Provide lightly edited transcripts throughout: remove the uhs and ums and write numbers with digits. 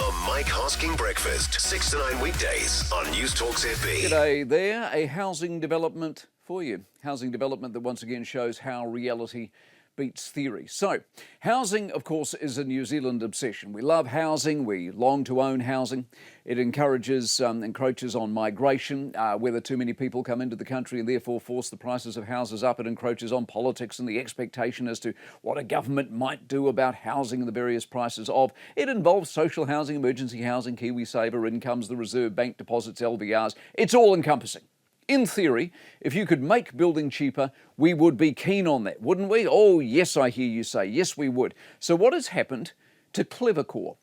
The Mike Hosking Breakfast, 6 to 9 weekdays on Newstalk ZB. G'day there, a housing development for you. Housing development that once again shows how reality beats theory. So, housing, of course, is a New Zealand obsession. We love housing, we long to own housing. It encroaches on migration, whether too many people come into the country and therefore force the prices of houses up. It encroaches on politics and the expectation as to what a government might do about housing and the various prices of. It involves social housing, emergency housing, KiwiSaver incomes, the Reserve Bank deposits, LVRs. It's all encompassing. In theory, if you could make building cheaper, we would be keen on that, wouldn't we? Oh, yes, I hear you say. Yes, we would. So what has happened to Clevercore?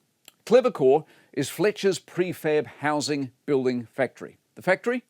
Clevercore is Fletcher's prefab housing building factory. The factory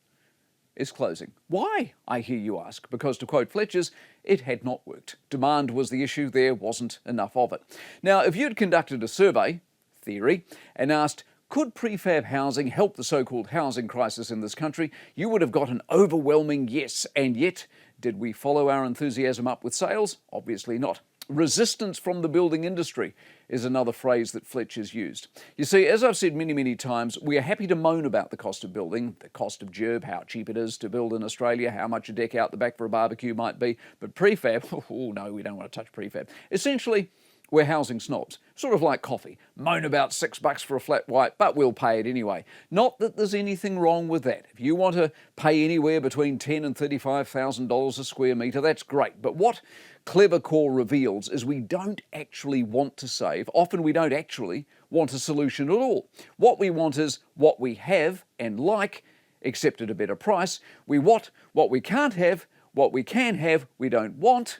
is closing. Why, I hear you ask? Because to quote Fletcher's, it had not worked. Demand was the issue, there wasn't enough of it. Now, if you'd conducted a survey, theory, and asked, could prefab housing help the so-called housing crisis in this country? You would have got an overwhelming yes. And yet, did we follow our enthusiasm up with sales? Obviously not. Resistance from the building industry is another phrase that Fletcher's used. You see, as I've said many, many times, we are happy to moan about the cost of building, the cost of gerb, how cheap it is to build in Australia, how much a deck out the back for a barbecue might be. But prefab, oh no, we don't want to touch prefab. Essentially, we're housing snobs, sort of like coffee. Moan about $6 for a flat white, but we'll pay it anyway. Not that there's anything wrong with that. If you want to pay anywhere between $10,000 and $35,000 a square metre, that's great. But what Clevercore reveals is we don't actually want to save. Often we don't actually want a solution at all. What we want is what we have and like, except at a better price. We want what we can't have, what we can have, we don't want.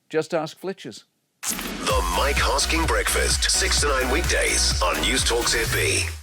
Just ask Fletcher's. The Mike Hosking Breakfast, 6 to 9 weekdays on Newstalk ZB.